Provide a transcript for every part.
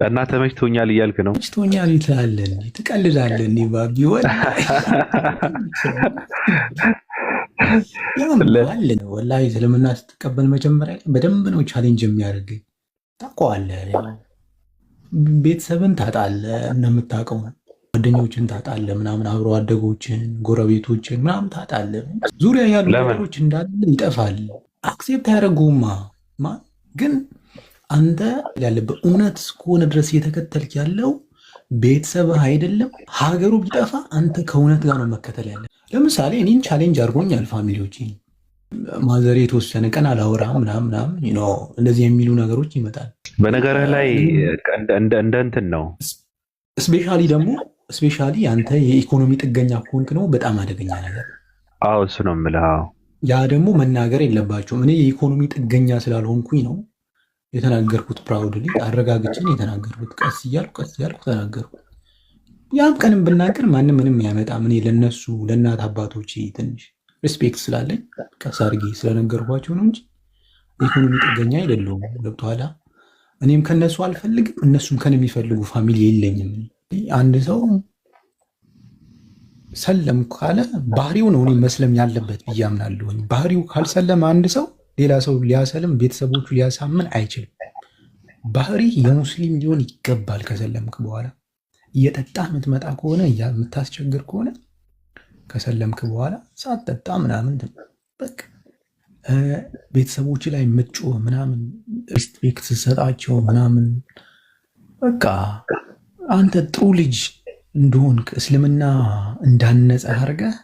እና ተመችቶኛል እያልክ ነው? ተመችቶኛል ትላለህ እንዴ? ትቀልዳለህ እንዴ? ባቢ ያምሃል ነው ወላሂ። እስልምና ስትቀበል መጀመሪያ ላይ በደንብ ነው ቻሌንጅ የሚያደርግ ታውቀዋለህ። ያው ቤተሰብን ታጣለህ፣ እንደምታውቀው ጓደኞችን ታጣለህ፣ ምናምን አብሮ አደጎችን፣ ጎረቤቶችን ምናምን ታጣለህ። ዙሪያ ያሉ ነገሮች እንዳለ ይጠፋል። አክሴፕት አያደርጉማ ግን አንተ ያለበት እውነት እስከሆነ ድረስ እየተከተልክ ያለው ቤተሰብህ አይደለም። ሀገሩ ቢጠፋ አንተ ከእውነት ጋር ነው መከተል ያለ። ለምሳሌ እኔን ቻሌንጅ አድርጎኛል ፋሚሊዎች፣ ማዘሬ የተወሰነ ቀን አላወራም ምናምን እንደዚህ የሚሉ ነገሮች ይመጣል። በነገርህ ላይ እንደ እንትን ነው። ስፔሻሊ አንተ የኢኮኖሚ ጥገኛ ከሆንክ ነው በጣም አደገኛ ነገር። አዎ እሱ ነው የምልህ። ያ ደግሞ መናገር የለባቸውም። እኔ የኢኮኖሚ ጥገኛ ስላልሆንኩኝ ነው የተናገርኩት። ፕራውድሊ አረጋግጬን የተናገርኩት። ቀስ እያልኩ ተናገርኩ። ያም ቀንም ብናገር ማንም ምንም ያመጣም። እኔ ለነሱ ለእናት አባቶች ትንሽ ሪስፔክት ስላለኝ ቀስ አድርጌ ስለነገርኳቸው ነው እንጂ የኢኮኖሚ ጥገኛ አይደለሁም። ገብቶሃል? እኔም ከነሱ አልፈልግም፣ እነሱም ከኔ የሚፈልጉ ፋሚሊ የለኝም። አንድ ሰው ሰለም ካለ ባህሪው ነው እኔ መስለም ያለበት ብዬ አምናለሁኝ። ባህሪው ካልሰለም አንድ ሰው ሌላ ሰው ሊያሰልም ቤተሰቦቹ ሊያሳምን አይችልም። ባህሪ የሙስሊም ሊሆን ይገባል። ከሰለምክ በኋላ እየጠጣ የምትመጣ ከሆነ የምታስቸግር ከሆነ ከሰለምክ በኋላ ሳትጠጣ ምናምን በቃ ቤተሰቦች ላይ የምትጮህ ምናምን ሪስፔክት ሰጣቸው ምናምን በቃ አንተ ጥሩ ልጅ እንደሆንክ እስልምና እንዳነጸ አድርገህ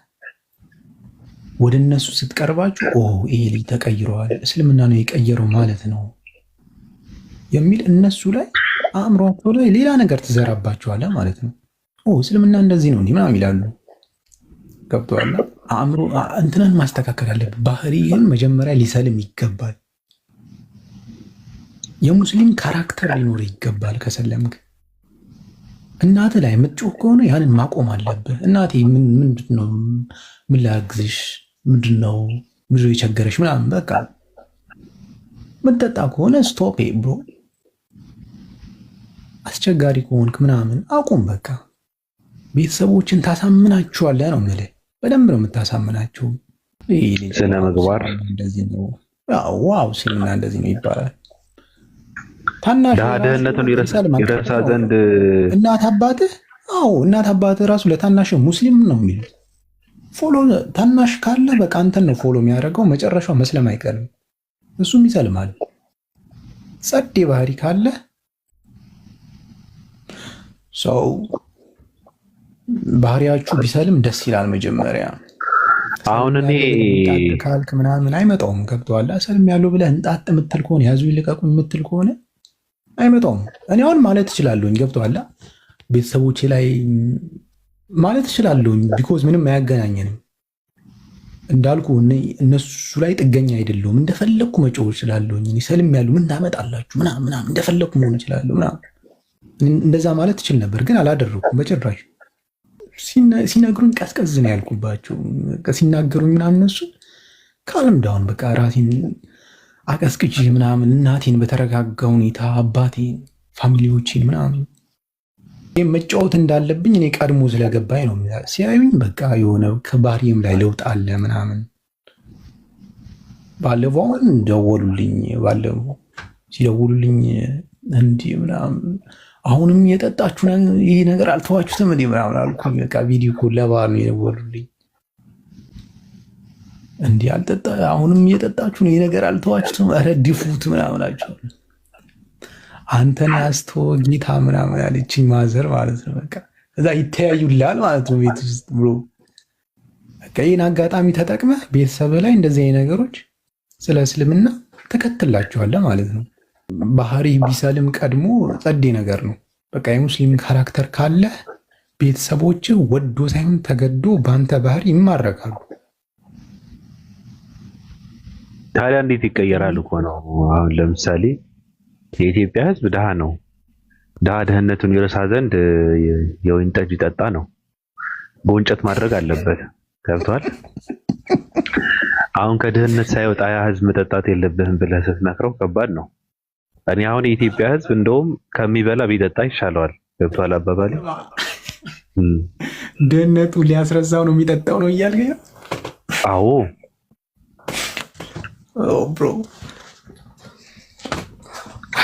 ወደ እነሱ ስትቀርባችሁ ይሄ ልጅ ተቀይረዋል፣ እስልምና ነው የቀየረው ማለት ነው የሚል እነሱ ላይ አእምሯቸው ላይ ሌላ ነገር ትዘራባቸዋለህ ማለት ነው። እስልምና እንደዚህ ነው ምናምን ይላሉ። ገብቶሃል? አእምሮ እንትንን ማስተካከል አለብህ። ባህሪህን መጀመሪያ ሊሰልም ይገባል። የሙስሊም ካራክተር ሊኖር ይገባል። ከሰለምክ እናትህ ላይ የምትጮህ ከሆነ ያንን ማቆም አለብህ። እናቴ ምንድን ነው ምን ላግዝሽ፣ ምንድነው የቸገረሽ ምናምን በቃ ምትጠጣ ከሆነ ስቶፕ ብሮ። አስቸጋሪ ከሆንክ ምናምን አቁም በቃ። ቤተሰቦችን ታሳምናችኋለህ ነው የምልህ። በደንብ ነው የምታሳምናቸው። ስነ ምግባር እንደዚህ ነው። ዋው እስልምና እንደዚህ ነው ይባላል። ታናሽ ድህነቱን ይረሳ ዘንድ እናት አባትህ ራሱ ለታናሽ ሙስሊም ነው የሚሉት። ፎሎ ታናሽ ካለ በቃ አንተን ነው ፎሎ የሚያደርገው። መጨረሻው መስለም አይቀርም፣ እሱም ይሰልማል። ጸዴ ባህሪ ካለ ሰው ባህሪያችሁ ቢሰልም ደስ ይላል። መጀመሪያ አሁን እኔ ካልክ ምናምን አይመጣውም። ገብቶሃል? ሰልም ያለው ብለህ እንጣጥ የምትል ከሆነ ያዙ ይልቀቁ የምትል ከሆነ አይመጣውም። እኔ አሁን ማለት እችላለሁኝ። ገብቶሃል? ቤተሰቦቼ ላይ ማለት እችላለሁኝ። ቢኮዝ ምንም አያገናኘንም። እንዳልኩ እነሱ ላይ ጥገኛ አይደለሁም። እንደፈለግኩ መጮህ እችላለሁኝ። ሰልም ያሉ ምን ታመጣላችሁ ምናምን እንደፈለግኩ መሆን እችላለሁ ምናምን። እንደዛ ማለት እችል ነበር፣ ግን አላደረኩም በጭራሽ። ሲነግሩኝ ቀዝቀዝ ነው ያልኩባቸው። ሲናገሩኝ ምናምን እነሱ ካልም ዳውን በቃ ራሴን አቀዝቅዤ ምናምን እናቴን በተረጋጋ ሁኔታ አባቴን፣ ፋሚሊዎችን ምናምን መጫወት እንዳለብኝ እኔ ቀድሞ ስለገባኝ ነው። ሲያዩኝ በቃ የሆነ ከባህሪም ላይ ለውጥ አለ ምናምን። ባለፈው አሁን ደወሉልኝ። ባለፈው ሲደውሉልኝ እንዲህ ምናምን አሁንም የጠጣችሁ ይህ ነገር አልተዋችሁትም እንዲህ ምናምን አልኩኝ። በቃ ቪዲዮ ኮል ለባህር ነው የደወሉልኝ። እንዲህ አሁንም እየጠጣችሁ ነው ይህ ነገር አልተዋችሁትም፣ ኧረ ድፉት ምናምናቸው አንተን ያስቶ ጌታ ምናምን ያለችኝ ማዘር ማለት ነው። በቃ እዛ ይተያዩላል ማለት ነው ቤት ውስጥ ብሎ በቃ ይህን አጋጣሚ ተጠቅመህ ቤተሰብህ ላይ እንደዚህ አይነት ነገሮች ስለ እስልምና ተከትላቸዋለህ ማለት ነው። ባህሪ ቢሰልም ቀድሞ ጸዴ ነገር ነው። በቃ የሙስሊም ካራክተር ካለህ ቤተሰቦች ወዶ ሳይሆን ተገዶ በአንተ ባህሪ ይማረካሉ። ታዲያ እንዴት ይቀየራል እኮ ነው። አሁን ለምሳሌ የኢትዮጵያ ሕዝብ ድሃ ነው። ድህነቱን ይረሳ ዘንድ የወይን ጠጅ ይጠጣ ነው። በወንጨት ማድረግ አለበት። ገብቷል? አሁን ከድህነት ሳይወጣ ያ ሕዝብ መጠጣት የለብህም ብለህ ስትመክረው ከባድ ነው። እኔ አሁን የኢትዮጵያ ህዝብ እንደውም ከሚበላ ቢጠጣ ይሻለዋል። ገብቷል አባባሌ? ድህነቱ ሊያስረሳው ነው የሚጠጣው ነው እያልከኝ ነው? አዎ ብሮ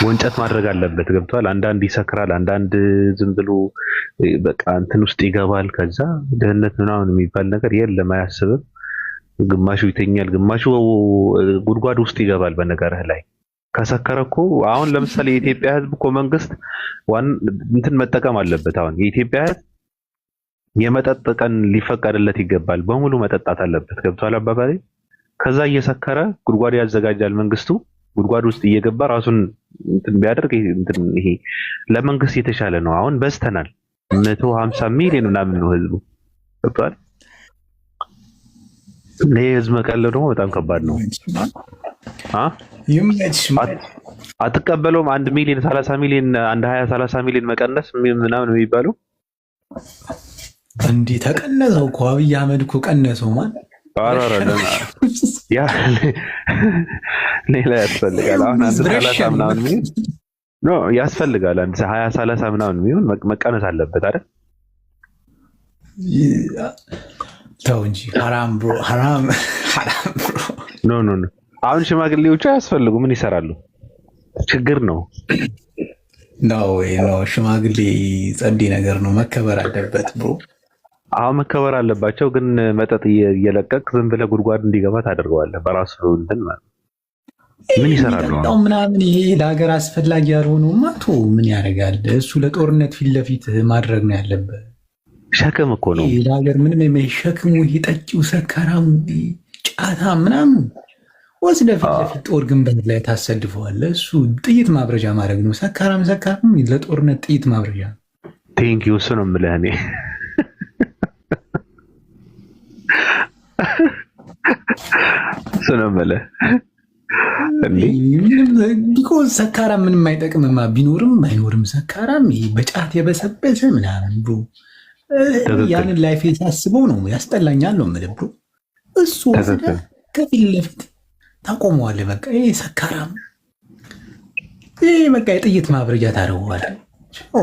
ወንጨት ማድረግ አለበት። ገብቷል? አንዳንድ ይሰክራል፣ አንዳንድ ዝም ብሎ በቃ እንትን ውስጥ ይገባል። ከዛ ድህነት ምናምን የሚባል ነገር የለም፣ አያስብም። ግማሹ ይተኛል፣ ግማሹ ጉድጓድ ውስጥ ይገባል። በነገርህ ላይ ከሰከረ እኮ አሁን ለምሳሌ የኢትዮጵያ ህዝብ እኮ መንግስት እንትን መጠቀም አለበት። አሁን የኢትዮጵያ ህዝብ የመጠጥ ቀን ሊፈቀድለት ይገባል። በሙሉ መጠጣት አለበት። ገብቷል አባባሌ? ከዛ እየሰከረ ጉድጓድ ያዘጋጃል መንግስቱ። ጉድጓድ ውስጥ እየገባ ራሱን እንትን ቢያደርግ ይሄ ለመንግስት የተሻለ ነው። አሁን በዝተናል። 150 ሚሊዮን ምናምን ነው ህዝቡ። ገብቷል? ለህዝብ መቀለብ ደግሞ በጣም ከባድ ነው። አትቀበለውም? 1 ሚሊዮን 30 ሚሊዮን 20-30 ሚሊዮን መቀነስ ምናምን የሚባለው እንዲህ ተቀነሰው እኮ አብይ አህመድ እኮ ቀነሰው። ማን ሌላ ያስፈልጋል። አሁን 30 ምናምን ሚሊዮን ኖ ያስፈልጋል። 20-30 ምናምን ሚሊዮን መቀነስ አለበት አይደል? ተው እንጂ ሐራም ብሮ፣ ሐራም ብሮ። ኖ አሁን ሽማግሌዎቹ አያስፈልጉ። ምን ይሰራሉ? ችግር ነው። ነው ሽማግሌ ጸዴ ነገር ነው፣ መከበር አለበት ብሮ። አሁን መከበር አለባቸው። ግን መጠጥ እየለቀቅ ዝም ብለህ ጉድጓድ እንዲገባ ታደርገዋለህ። በራሱ እንትን ማለት ምን ይሰራሉ ምናምን። ይሄ ለሀገር አስፈላጊ ያልሆነው ማቶ ምን ያደርጋል? እሱ ለጦርነት ፊት ለፊት ማድረግ ነው ያለበት። ሸክም እኮ ነው ለሀገር። ምንም የሸክሙ ይሄ ጠጪው፣ ሰካራሙ፣ ጫታ ምናምን ወስደህ ፊት ለፊት ጦር ግንባር ላይ ታሰድፈዋለህ። እሱ ጥይት ማብረጃ ማድረግ ነው። ሰካራም ለጦርነት ጥይት ማብረጃ። ቴንኪው እሱ ነው የምልህ እኔ። እሱ ነው የምልህ ቢኮዝ ሰካራም ምንም አይጠቅምማ። ቢኖርም ባይኖርም ሰካራም በጫት የበሰበሰ ምናምን ብሎ ያንን ላይፍ ሳስበው ነው ያስጠላኛል ነው የምልህ ብሎ። እሱ ወስደህ ከፊት ለፊት ታቆመዋለህ። በቃ ይሄ ሰካራም ይሄ በቃ የጥይት ማብረጃ ታደርገዋለህ።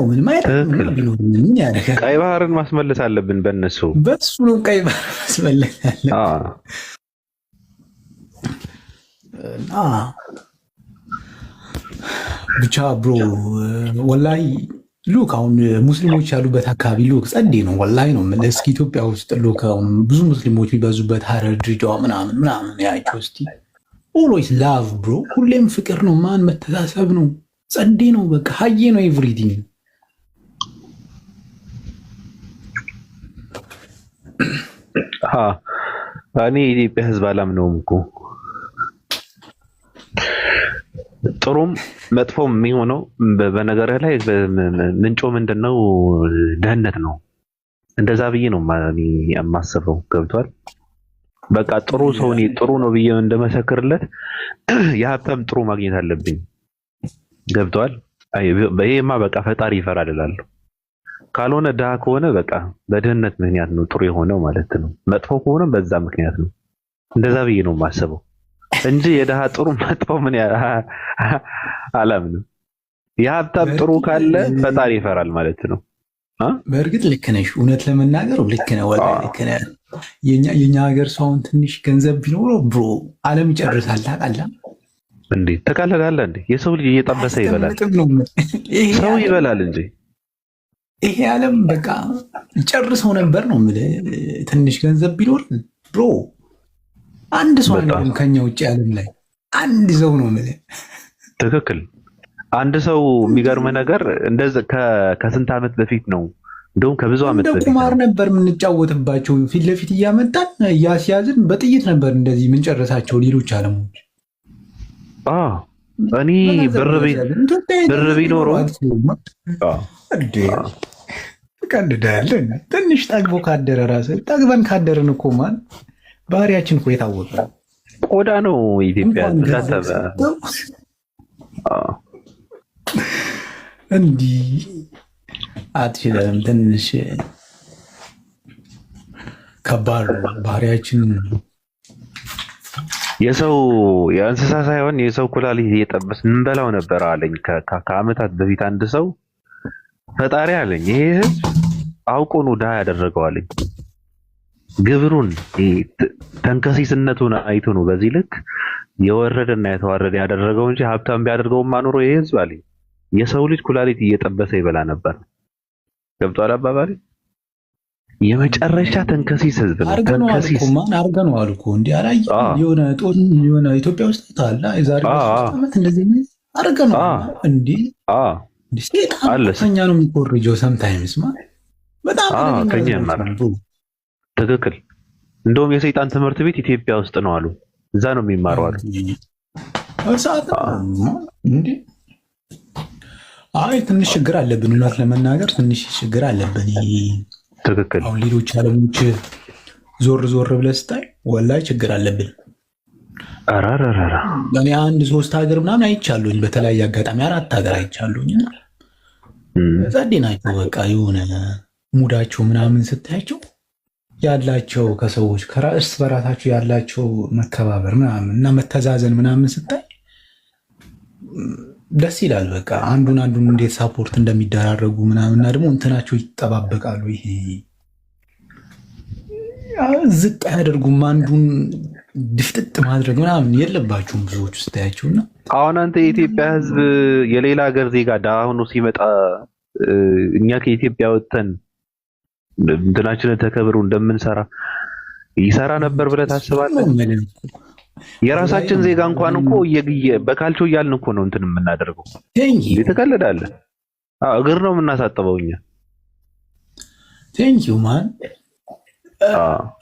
ምንም አይጠቅምም። ቢኖር ምን ያደርጋል? ቀይ ባህርን ማስመለስ አለብን በእነሱ። በሱ ነው ቀይ ባህር ማስመለስ አለብን። ብቻ ብሮ ወላሂ ሉክ አሁን ሙስሊሞች ያሉበት አካባቢ ሉክ ጸዴ ነው ወላሂ ነው የምልህ። እስኪ ኢትዮጵያ ውስጥ ሉክ አሁን ብዙ ሙስሊሞች የሚበዙበት ሀረር፣ ድሬዳዋ ምናምን ያቸው እስኪ ኦልዌይስ ላቭ ብሮ፣ ሁሌም ፍቅር ነው። ማን መተሳሰብ ነው። ጸዴ ነው በቃ ሀዬ ነው ኤቭሪቲንግ። እኔ የኢትዮጵያ ህዝብ አላምነውም እኮ። ጥሩም መጥፎም የሚሆነው በነገርህ ላይ ምንጮ ምንድነው? ድህነት ነው። እንደዛ ብዬ ነው የማስበው። ገብቷል? በቃ ጥሩ ሰው እኔ ጥሩ ነው ብዬ እንደመሰክርለት የሀብታም ጥሩ ማግኘት አለብኝ። ገብቷል? ይሄማ በቃ ፈጣሪ ይፈራል እላለሁ። ካልሆነ ድሃ ከሆነ በቃ በድህነት ምክንያት ነው ጥሩ የሆነው ማለት ነው። መጥፎ ከሆነ በዛ ምክንያት ነው። እንደዛ ብዬ ነው የማስበው እንጂ የድሃ ጥሩ መጥፎ ምን አላምንም። የሀብታም ጥሩ ካለ ፈጣሪ ይፈራል ማለት ነው። በእርግጥ ልክ ነሽ። እውነት ለመናገር ልክ ነህ፣ ወላሂ ልክ ነህ። የኛ ሀገር ሰውን ትንሽ ገንዘብ ቢኖረው ብሮ ዓለም ይጨርሳል። ታውቃለህ እንዴ? ተቃለዳለህ እንዴ? የሰው ልጅ እየጠበሰ ይበላል። ሰው ይበላል እንጂ ይሄ ዓለም በቃ ይጨርሰው ነበር ነው የምልህ። ትንሽ ገንዘብ ቢኖር ብሮ አንድ ሰው አይኖርም ከኛ ውጭ ዓለም ላይ አንድ ሰው ነው የምልህ። ትክክል። አንድ ሰው የሚገርምህ ነገር እንደዚህ ከስንት ዓመት በፊት ነው፣ እንደውም ከብዙ ዓመት በፊት ቁማር ነበር የምንጫወትባቸው። ፊት ለፊት እያመጣን እያስያዝን በጥይት ነበር እንደዚህ የምንጨርሳቸው ሌሎች ዓለሞች። እኔ ብር ቢኖረው ቀልዳለን። ትንሽ ጠግቦ ካደረ ራስህ ጠግበን ካደረን እኮ ማን ባህሪያችን እኮ የታወቀ ቆዳ ነው። ኢትዮጵያ እንዲህ አትችልም። ትንሽ ከባድ ባህሪያችን የሰው የእንስሳ ሳይሆን የሰው ኩላሊት እየጠበስን እንበላው ነበር አለኝ። ከዓመታት በፊት አንድ ሰው ፈጣሪ አለኝ ይሄ ህዝብ አውቆ ነው ድሃ ያደረገው አለኝ። ግብሩን ተንከሲስነቱን አይቶ ነው በዚህ ልክ የወረደና የተዋረደ ያደረገው እንጂ ሀብታም ቢያደርገውማ ኖሮ ይሄ ህዝብ አለኝ የሰው ልጅ ኩላሊት እየጠበሰ ይበላ ነበር። ገብቷል አባባሌ? የመጨረሻ ተንከሲስ ህዝብ ነው። ተንከሲስ አርገነዋል እኮ እንዴ አላየህም? የሆነ ኢትዮጵያ ውስጥ ታላ የዛሬ 3 ዓመት እንደዚህ አርገነዋል እንዴ። ሴጣን ከኛ ነው የሚኮርጀው። ሰምታይምስ በጣም ከኛ ትክክል። እንደውም የሰይጣን ትምህርት ቤት ኢትዮጵያ ውስጥ ነው አሉ። እዛ ነው የሚማረው አሉ። እንዴ አይ ትንሽ ችግር አለብን። እውነት ለመናገር ትንሽ ችግር አለብን። ትክክል። አሁን ሌሎች ዓለሞች ዞር ብለህ ስታይ ወላሂ ችግር አለብን። አራራራ እኔ 1-3 ሀገር ምናምን አይቻሉኝ፣ በተለያየ አጋጣሚ 4 ሀገር አይቻሉኝ። ጸዴ ናቸው በቃ የሆነ ሙዳቸው ምናምን ስታያቸው ያላቸው ከሰዎች ከራስ በራሳቸው ያላቸው መከባበር ምናምን እና መተዛዘን ምናምን ስታይ ደስ ይላል። በቃ አንዱን እንዴት ሳፖርት እንደሚደራረጉ ምናምን እና ደግሞ እንትናቸው ይጠባበቃሉ። ይሄ ዝቅ አያደርጉም። አንዱን ድፍጥጥ ማድረግ ምናምን የለባቸውም ብዙዎቹ ስታያቸውና አሁን አንተ የኢትዮጵያ ሕዝብ የሌላ ሀገር ዜጋ ድሃ ሆኖ ሲመጣ እኛ ከኢትዮጵያ ወጥተን እንትናችንን ተከብሮ እንደምንሰራ ይሰራ ነበር ብለህ ታስባለህ? የራሳችን ዜጋ እንኳን እኮ በካልቾ እያልን እኮ ነው እንትን የምናደርገው። ትቀልዳለህ? እግር ነው የምናሳጥበው እኛ። ቴንኪው ማን።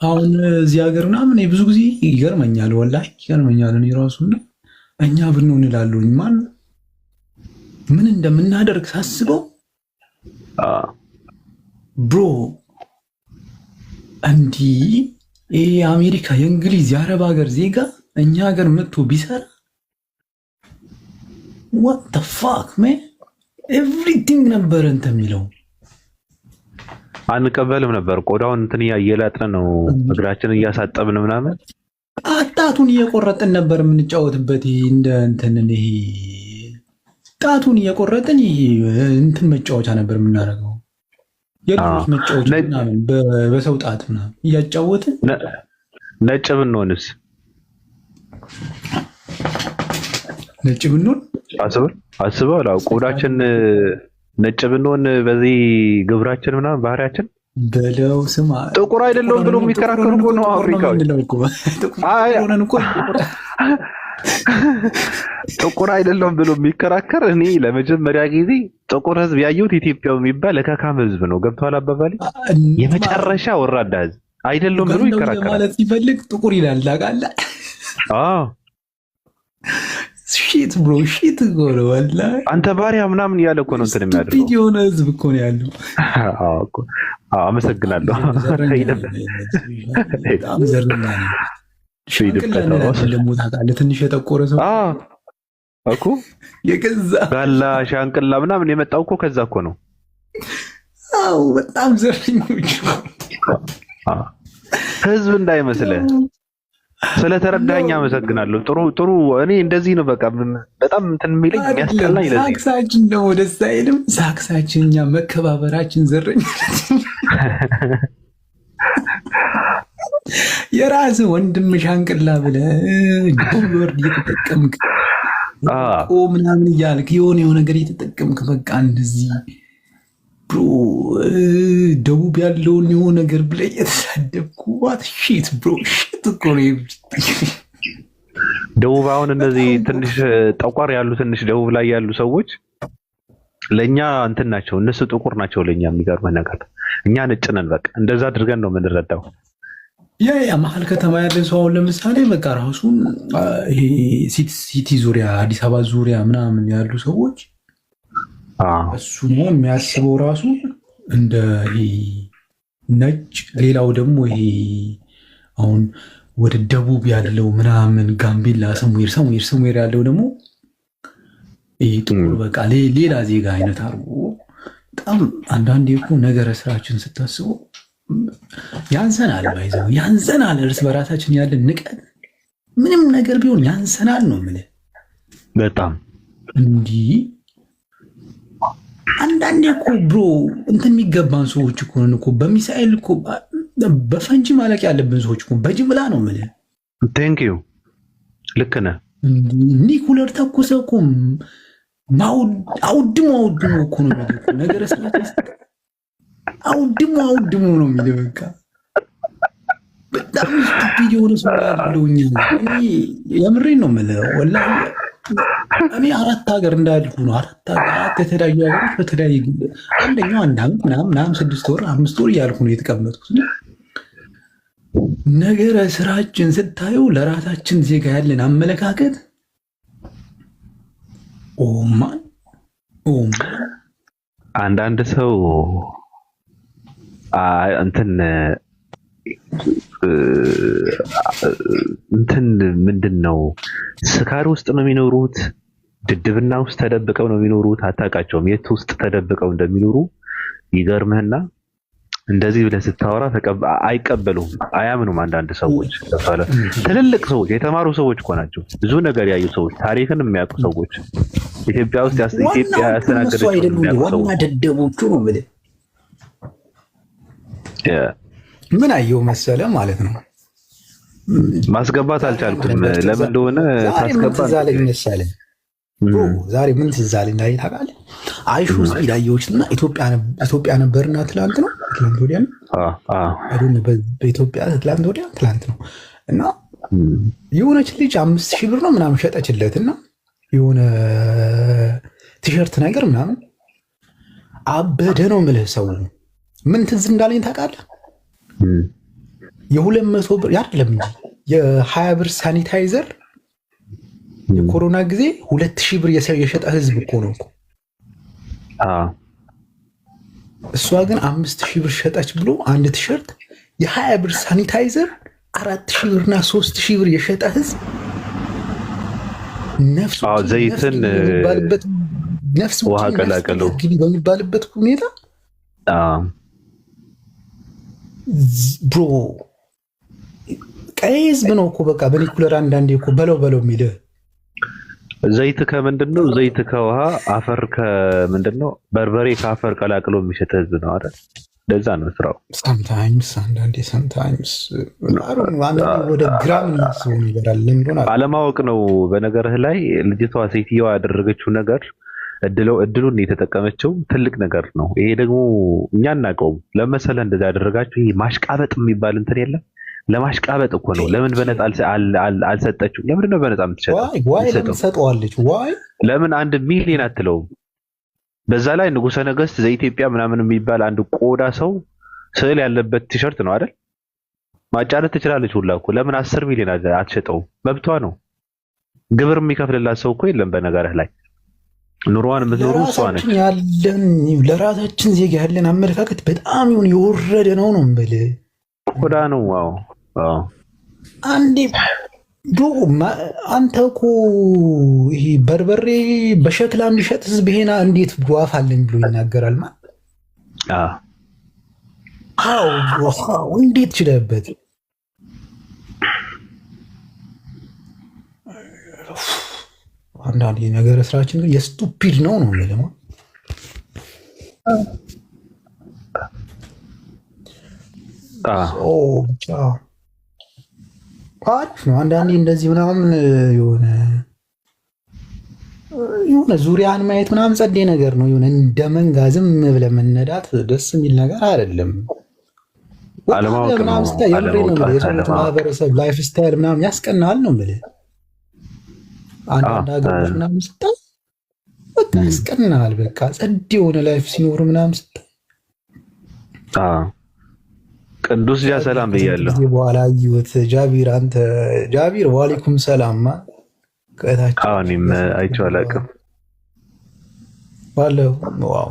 አሁን እዚህ ሀገር ምናምን ብዙ ጊዜ ይገርመኛል፣ ወላሂ ይገርመኛል። እኔ ራሱ እኛ ብንሆን እላለሁኝ ማን ምን እንደምናደርግ ሳስበው ብሮ እንዲህ ይሄ የአሜሪካ የእንግሊዝ የአረብ ሀገር ዜጋ እኛ ሀገር መጥቶ ቢሰራ what the fuck man everything ነበር እንትን የሚለው አንቀበልም ነበር። ቆዳውን እንትን እየላጥን ነው እግራችንን እያሳጠብን ምናምን ጣቱን እየቆረጥን ነበር የምንጫወትበት። እንደ እንትን ይሄ ጣቱን እየቆረጥን ይሄ እንትን መጫወቻ ነበር የምናደርገው። የልጆች መጫወቻ ምናምን በሰው ጣት ምናምን እያጫወትን ነጭ ብንሆንስ? ነጭ ብንሆን አስበው ቆዳችን ነጭ ብንሆን በዚህ ግብራችን ምናምን ባህሪያችን በለው ስማ ጥቁር አይደለም ብሎ የሚከራከሩ እኮ ነው አፍሪካዊ። ጥቁር አይደለም ብሎ የሚከራከር እኔ ለመጀመሪያ ጊዜ ጥቁር ህዝብ ያየሁት ኢትዮጵያው የሚባል ለካካም ህዝብ ነው። ገብቷል አባባሌ? የመጨረሻ ወራዳ ህዝብ አይደለም ብሎ ይከራከራል ማለት ሲፈልግ ጥቁር ይላል ታውቃለህ? አዎ ሺት ብሮ ሺት ጎረ ወላሂ አንተ ባሪያ ምናምን እያለ እኮ ነው እንትን የሚያደርገው። የሆነ ህዝብ እኮ ነው ያለው። አዎ እኮ አመሰግናለሁ። በጣም ዘርና ነው ትንሽ የጠቆረ ሰው እኮ የገዛ ጋላ ሻንቅላ ምናምን የመጣው እኮ ከዛ እኮ ነው። አዎ በጣም ዘርኞች ህዝብ እንዳይመስልህ። ስለተረዳኸኝ አመሰግናለሁ። ጥሩ እኔ እንደዚህ ነው በቃ በጣም እንትን የሚለኝ የሚያስጠላኝ ለዚህ ሳክሳችን ደግሞ ደስ አይልም። ሳክሳችን እኛ መከባበራችን ዘረኝ የራስ ወንድም ሻንቅላ ብለህ ወርድ እየተጠቀምክ ምናምን እያልክ የሆነ ነገር እየተጠቀምክ በቃ እንደዚህ ብሮ ደቡብ ያለውን የሆነ ነገር ብለህ እየተሳደብኩ ዋት ሺት ብሮ ሺት እኮ ነው። ደቡብ አሁን እነዚህ ትንሽ ጠቋር ያሉ ትንሽ ደቡብ ላይ ያሉ ሰዎች ለኛ እንትን ናቸው፣ እነሱ ጥቁር ናቸው ለኛ። የሚገርመህ ነገር እኛ ነጭ ነን። በቃ እንደዛ አድርገን ነው የምንረዳው። ያ መሀል ከተማ ያለ ሰው አሁን ለምሳሌ በቃ ራሱን ሲቲ ዙሪያ አዲስ አበባ ዙሪያ ምናምን ያሉ ሰዎች እሱ ነው የሚያስበው ራሱ እንደ ነጭ። ሌላው ደግሞ ይሄ አሁን ወደ ደቡብ ያለው ምናምን ጋምቤላ ሰሙር ያለው ደግሞ ጥቁር በቃ ሌላ ዜጋ አይነት አድርጎ በጣም አንዳንዴ እኮ ነገረ ስራችን ስታስበው ያንሰናል። ባይዘው ያንሰናል። እርስ በራሳችን ያለን ንቀት ምንም ነገር ቢሆን ያንሰናል ነው የምልህ። በጣም እንዲህ አንዳንዴ እኮ ብሮ እንትን የሚገባን ሰዎች እኮ ነን እኮ በሚሳኤል እኮ በፈንጂ ማለቅ ያለብን ሰዎች እኮ በጅምላ ነው የምልህ። ቴንክ ዩ ልክ ነህ። ኒኩለር ተኩሰ እኮ አውድሞ እኮ ነው የሚለው ነገረ አውድሞ ነው የሚለው። በቃ በጣም ስቱፒድ የሆነ ሰው ያለውኝ የምሬን ነው የምልህ ወላሂ። እኔ 4 ሀገር እንዳልኩ ነው 4 የተለያዩ ሀገሮች በተለያየ ጊዜ አንደኛው 1 ዓመት ምናምን 6 ወር 5 ወር እያልኩ ነው የተቀመጥኩት። ነገረ ስራችን ስታየው ለራሳችን ዜጋ ያለን አመለካከት ኦማን አንዳንድ ሰው እንትን ምንድን ነው ስካር ውስጥ ነው የሚኖሩት፣ ድድብና ውስጥ ተደብቀው ነው የሚኖሩት። አታውቃቸውም የት ውስጥ ተደብቀው እንደሚኖሩ ይገርምህና እንደዚህ ብለህ ስታወራ አይቀበሉም፣ አያምኑም። አንዳንድ ሰዎች ትልልቅ ሰዎች የተማሩ ሰዎች እኮ ናቸው፣ ብዙ ነገር ያዩ ሰዎች፣ ታሪክን የሚያውቁ ሰዎች፣ ኢትዮጵያ ውስጥ ኢትዮጵያ ያስተናገደችው የሚያውቁ ሰዎች ደደቦቹ ነው የምልህ። ምን አየው መሰለ ማለት ነው ማስገባት አልቻልኩም። ለምን እንደሆነ ታስገባ ዛሬ ምን ትዝ አለኝ እንዳይ ታውቃለህ? አይሹ ስፒድ አየሁትና ኢትዮጵያ ነበርና ትላንት ወዲያ ነው በኢትዮጵያ ትላንት ነው እና የሆነች ልጅ 5000 ብር ነው ምናምን ሸጠችለትና የሆነ ቲሸርት ነገር ምናምን አበደ ነው የምልህ። ሰው ምን ትዝ እንዳለኝ ታውቃለህ? የ200 ብር አይደለም የ20 ብር ሳኒታይዘር የኮሮና ጊዜ 2000 ብር የሸጠ ህዝብ እኮ ነው። እሷ ግን 5000 ብር ሸጠች ብሎ አንድ ቲሸርት የ20 ብር ሳኒታይዘር 4000 ብርና 3000 ብር የሸጠ ህዝብ ነፍስ ውሃ ቀላቀለው በሚባልበት ሁኔታ ብሮ ቀይ ህዝብ ነው እኮ በቃ በኒኩለር አንዳንዴ እኮ በለው የሚልህ ዘይት ከምንድን ነው? ዘይት ከውሃ አፈር ከምንድን ነው? በርበሬ ከአፈር ቀላቅሎ የሚሸጥ ህዝብ ነው አይደል? ለዛ ነው ስራው። ሳምታይምስ ወደ ግራም ነው ይበራል። አለማወቅ ነው። በነገርህ ላይ ልጅቷ ሴትዮዋ ያደረገችው ነገር እድሉን የተጠቀመችው ትልቅ ነገር ነው። ይሄ ደግሞ እኛ እናውቀውም። ለመሰለህ እንደዛ ያደረጋችሁ ይሄ ማሽቃበጥ የሚባል እንትን የለም። ለማሽቃበጥ እኮ ነው። ለምን በነፃ አልሰጠችው? ለምንድን ነው በነፃ የምትሰጠው? ለምን 1 ሚሊዮን አትለውም? በዛ ላይ ንጉሠ ነገሥት ዘኢትዮጵያ ምናምን የሚባል አንድ ቆዳ ሰው ስዕል ያለበት ቲሸርት ነው አይደል? ማጫረት ትችላለች ሁላ እኮ። ለምን 10 ሚሊዮን አትሸጠውም? መብቷ ነው። ግብር የሚከፍልላት ሰው እኮ የለም። በነገርህ ላይ ኑሮዋን የምትኖሩ እሷ ነች። ለራሳችን ዜጋ ያለን አመለካከት በጣም የወረደ ነው የምልህ። ቆዳ ነው። ዋው አንዴ አንተ እኮ ይሄ በርበሬ በሸክላ የሚሸጥ ህዝብ ይሄና እንዴት ጓፍ አለኝ ብሎ ይናገራል? እንዴት ችለበት? አንዳንድ ነገር ስራችን ግን የስቱፒድ ነው የምልህ። አሪፍ ነው አንዳንዴ እንደዚህ ምናምን የሆነ ዙሪያን ማየት ምናምን ጸዴ ነገር ነው። የሆነ እንደ መንጋ ዝም ብለህ መነዳት ደስ የሚል ነገር አይደለም። አለማወቅ ነው። የሰዎች ማህበረሰብ ላይፍ ስታይል ምናምን ያስቀናል ነው የምልህ። አንዳንድ ሀገሮች ምናምን ስታይ በቃ ያስቀናል። በቃ ጸዴ የሆነ ላይፍ ሲኖር ምናምን ስታይ ቅዱስ ጃ ሰላም ብያለሁ። በኋላ አየሁት ጃቢር ዋሌኩም ሰላም እኔም አይቼው አላውቅም። ዋው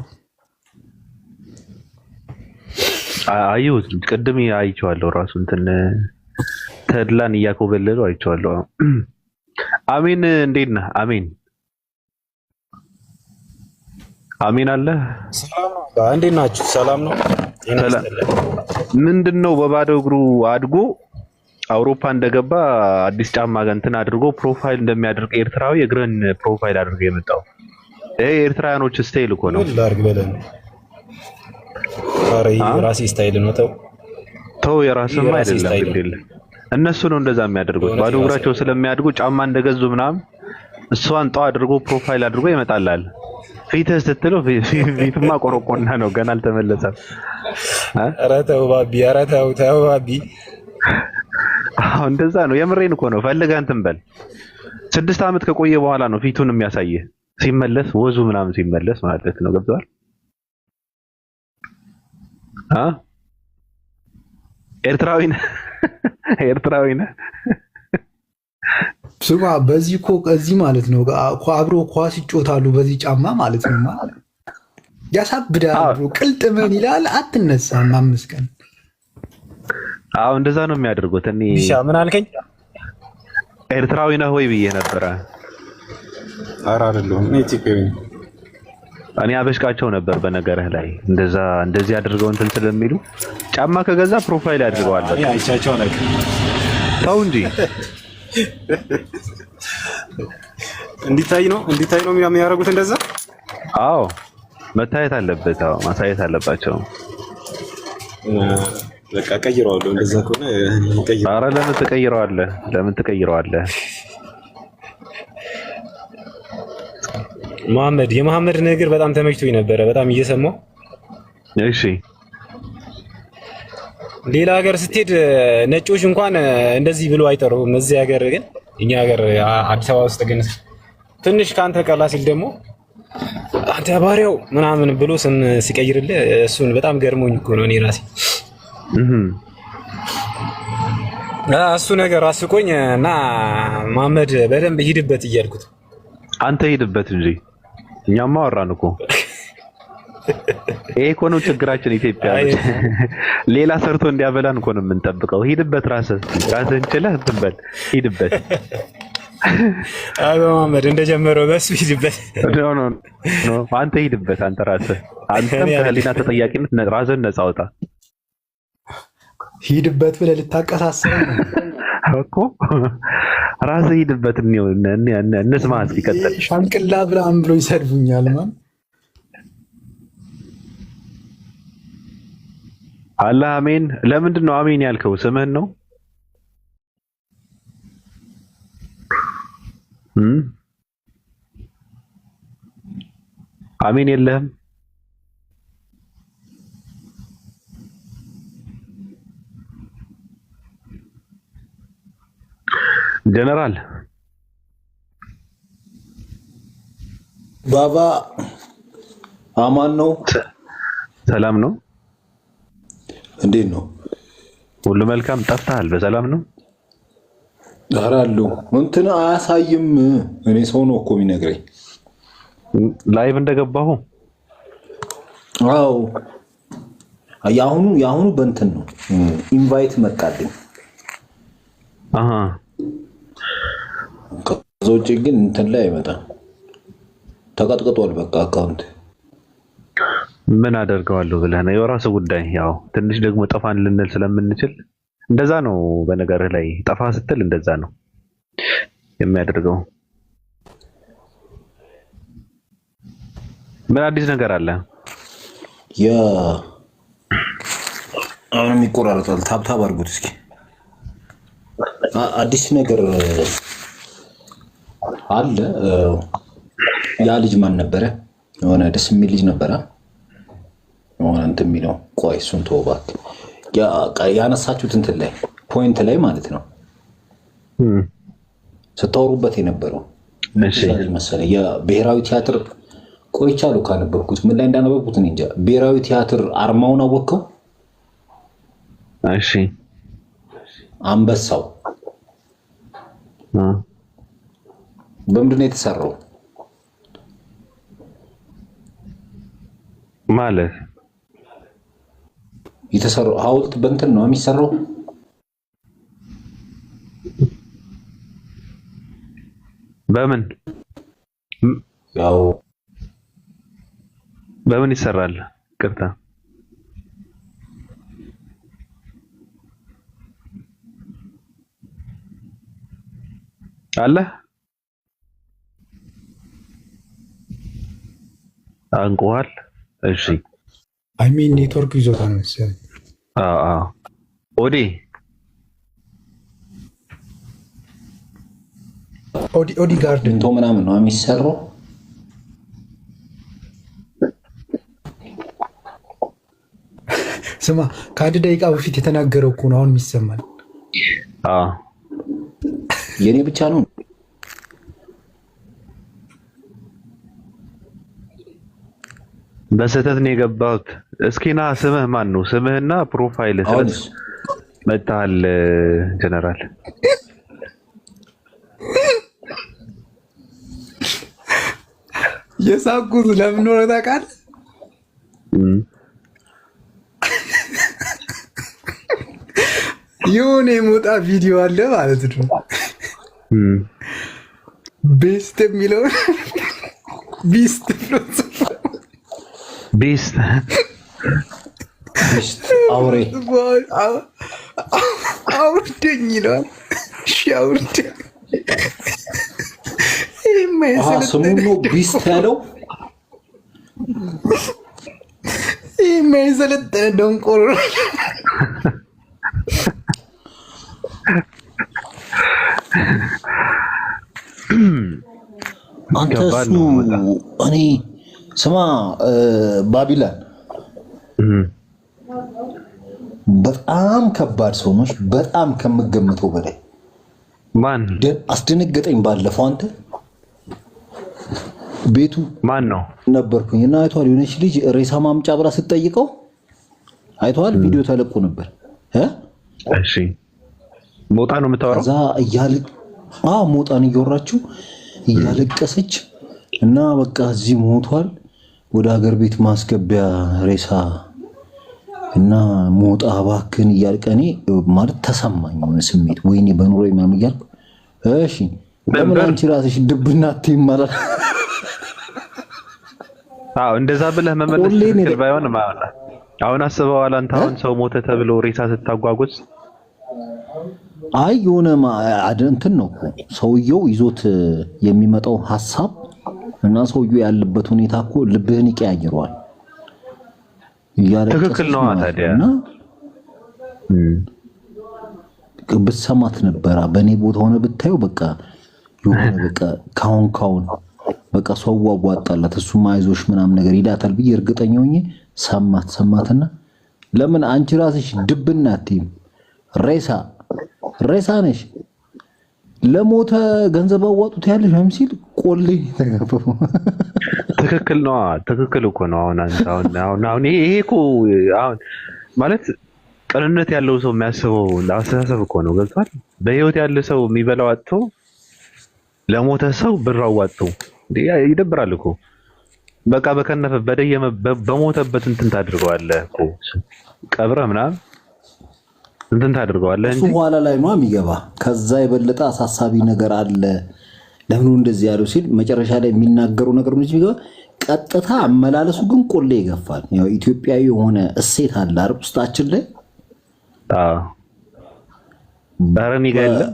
አየሁት ቅድም አይቼዋለሁ። ራሱ እንትን ተድላን እያኮበለሉ አይቼዋለሁ። አሜን እንዴት ነህ? አሜን አለ። ሰላም ነው። እንዴት ናችሁ? ሰላም ነው። ምንድነው በባዶ እግሩ አድጎ አውሮፓ እንደገባ አዲስ ጫማ እንትን አድርጎ ፕሮፋይል እንደሚያደርግ ኤርትራዊ እግርን ፕሮፋይል አድርጎ የመጣው ይሄ ኤርትራውያኖች ስታይል እኮ ነው። ላርግ በለን አሬ ራሴ ስታይል ነው። ተው የራስም አይደለም ግዴለ እነሱ ነው እንደዛ የሚያደርጉት። ባዶ እግራቸው ስለሚያድጉ ጫማ እንደገዙ ምናምን እሷን ጣው አድርጎ ፕሮፋይል አድርጎ ይመጣላል። ፊትህ ስትለው ፊትማ ቆረቆና ነው ገና አልተመለሰም። ኧረ ተው ባቢ፣ ኧረ ተው ባቢ። አዎ እንደዛ ነው። የምሬን እኮ ነው። ፈልገህ እንትን በል 6 ዓመት ከቆየ በኋላ ነው ፊቱን የሚያሳየህ ሲመለስ ወዙ ምናምን ሲመለስ ማለት ነው። ገብቶሃል? ኤርትራዊ ነህ ስማ። በዚህ እኮ እዚህ ማለት ነው አብሮ ኳስ ይጮታሉ በዚህ ጫማ ማለት ነው። ያሳብዳሉ። ቅልጥምን ይላል አትነሳም 5 ቀን። አዎ እንደዛ ነው የሚያደርጉት። እኔ ቢሻ ምን አልከኝ? ኤርትራዊ ነህ ወይ ብዬ ነበረ። ኧረ አይደለሁም እኔ ኢትዮጵያዊ ነኝ። እኔ አበሽቃቸው ነበር በነገርህ ላይ እንደዚህ አድርገው እንትን ስለሚሉ ጫማ ከገዛ ፕሮፋይል ያድርገዋል። እኔ አይቻቸው ነኝ። ተው እንጂ እንዲታይ ነው የሚያደርጉት እንደዛ። አዎ መታየት አለበት። አዎ ማሳየት አለባቸው። በቃ ቀይረዋለሁ። እንደዛ ከሆነ ቀይረዋለሁ። ኧረ ለምን ትቀይረዋለህ? የመሐመድ ነገር በጣም ተመችቶኝ ነበረ፣ በጣም እየሰማሁ። እሺ ሌላ ሀገር ስትሄድ ነጮች እንኳን እንደዚህ ብሎ አይጠሩም። እዚህ ሀገር ግን እኛ ሀገር አዲስ አበባ ውስጥ ግን ትንሽ ከአንተ ቀላ ሲል ደግሞ አንተ ባሪያው ምናምን ብሎ ስም ሲቀይርልህ እሱን በጣም ገርሞኝ እኮ ነው እኔ ራሴ እሱ ነገር አስቆኝ እና መሐመድ በደንብ ሂድበት እያልኩት። አንተ ሂድበት እንጂ እኛማ አወራን እኮ። ይሄ እኮ ነው ችግራችን ኢትዮጵያ። ሌላ ሰርቶ እንዲያበላን እኮ ነው የምንጠብቀው። ሂድበት፣ ራስህን ችለህ ትበል። ሂድበት። አይ መሐመድ እንደጀመረው በሱ ሂድበት። ኖ አንተ ሂድበት። አንተ አንተም ከህሊና ተጠያቂነት ራስህን ነፃ አውጣ። ሂድበት ብለህ ልታቀሳስረው ነው እኮ። ራስህ ሂድበት። እንስማ እስኪ ቀጥል። ሻንቅላ ብላም ብሎ ይሰድቡኛል ማለት አላህ አሜን። ለምንድን ነው አሜን ያልከው? ስምህን ነው? አሜን የለህም? ጀነራል ባባ አማን ነው? ሰላም ነው? እንዴት ነው? ሁሉ መልካም። ጠፍተሃል። በሰላም ነው? ኧረ አለሁ። እንትን አያሳይም። እኔ ሰው ነው እኮ የሚነግረኝ ላይቭ እንደገባሁ። አዎ የአሁኑ በእንትን ነው ኢንቫይት መጣልኝ። ከዛ ውጭ ግን እንትን ላይ አይመጣም። ተቀጥቅጧል በቃ አካውንት። ምን አደርገዋለሁ ብለህ ነው? የራስህ ጉዳይ። ያው ትንሽ ደግሞ ጠፋን ልንል ስለምንችል እንደዛ ነው። በነገርህ ላይ ጠፋ ስትል እንደዛ ነው የሚያደርገው። ምን አዲስ ነገር አለ? አሁን የሚቆራረጣል። ታብታብ አድርጉት እስኪ። አዲስ ነገር አለ። ያ ልጅ ማን ነበረ? የሆነ ደስ የሚል ልጅ ነበረ የሆነ እንትን የሚለው። ቆይ እሱን ተወው እባክህ። ያነሳችሁት እንትን ላይ ፖይንት ላይ ማለት ነው ስታወሩበት የነበረው መሰለኝ የብሔራዊ ቲያትር። ቆይቻለሁ ካነበብኩት፣ ምን ላይ እንዳነበብኩት እኔ እንጃ። ብሔራዊ ቲያትር አርማውን አወቅከው? እሺ አንበሳው በምንድን ነው የተሰራው ማለት? የተሰራው ሐውልት በእንትን ነው የሚሰራው። በምን ያው በምን ይሰራል? ቅርታ አለ አንቋል። እሺ አይ ሚን ኔትወርክ ይዞታል መሰለኝ። ኦዲ ጋርደን እንቶ ምናምን ነው የሚሰራው። ስማ ከአንድ ደቂቃ በፊት የተናገረው እኮ ነው አሁን የሚሰማል። የኔ ብቻ ነው። በስህተት ነው የገባሁት። እስኪና ስምህ ማን ነው? ስምህና ፕሮፋይል ስለስ መጣል ጀነራል የሳቁት ለምን ነው ታውቃለህ? የሆነ የሞጣ ቪዲዮ አለ ማለት ነው። ቤስት የሚለው ቢስት ቤስት አውሬ አውርደኝ ይለዋል። እሺ አውርደኝ። ስሙ ነው ቢስት ያለው። ይህ የማይሰለጠነ ደንቆሮ አንተ እሱ እኔ ስማ ባቢላን በጣም ከባድ ሰው ነች። በጣም ከምገምተው በላይ ማን አስደነገጠኝ። ባለፈው አንተ ቤቱ ማን ነው ነበርኩኝ እና አይቷል። የሆነች ልጅ ሬሳ ማምጫ ብላ ስትጠይቀው አይቷል። ቪዲዮ ተለቆ ነበር። እሺ ሞጣ ነው የምታወራው። እዛ ሞጣን እያወራችው እያለቀሰች እና በቃ እዚህ ሞቷል፣ ወደ ሀገር ቤት ማስገቢያ ሬሳ እና ሞጣ እባክህን እያልቀኔ ማለት ተሰማኝ ስሜት። ወይኔ በኑሮ ምናምን እያልኩ እሺ ለምን አንቺ ራስሽ ድብና አትይማላል? እንደዛ ብለህ መመለስ ትክክል ባይሆን ማለት አሁን አስበዋል። አንተ አሁን ሰው ሞተ ተብሎ ሬሳ ስታጓጉዝ አይ የሆነ እንትን ነው ሰውየው ይዞት የሚመጣው ሐሳብ እና ሰውየው ያለበት ሁኔታ እኮ ልብህን ይቀያይረዋል። ትክክል ነው ታዲያ ብትሰማት ነበረ። በእኔ ቦታ ሆነ ብታየው በቃ የሆነ በቃ ካሁን በቃ ሰው አዋጣላት እሱም አይዞሽ ምናምን ነገር ይላታል ብዬ እርግጠኛ ሆኜ ሰማትና ለምን አንቺ ራስሽ ድብና አትይም? ሬሳ ነሽ ለሞተ ገንዘብ አዋጡት ያለሽ ሲል ቆሌ ተጋፈፉ። ትክክል ነው። ትክክል እኮ ነው። አሁን ይሄ እኮ አሁን ማለት ቅንነት ያለው ሰው የሚያስበው ለአስተሳሰብ እኮ ነው። ገብቷል። በህይወት ያለ ሰው የሚበላው አጥቶ ለሞተ ሰው ብር አዋጥቶ ይደብራል እኮ። በቃ በከነፈ በደየመ በሞተበት እንትን ታድርገዋለህ እኮ ቀብረ ምናምን እንትን ታድርገዋለህ እንጂ በኋላ ላይ ነው የሚገባ። ከዛ የበለጠ አሳሳቢ ነገር አለ። ለምን እንደዚህ ያለው ሲል መጨረሻ ላይ የሚናገሩ ነገር ነው የሚገባ። ቀጥታ አመላለሱ ግን ቆሌ ይገፋል። ያው ኢትዮጵያዊ የሆነ እሴት አለ አይደል ውስጣችን ላይ። እኔ ጋር የለም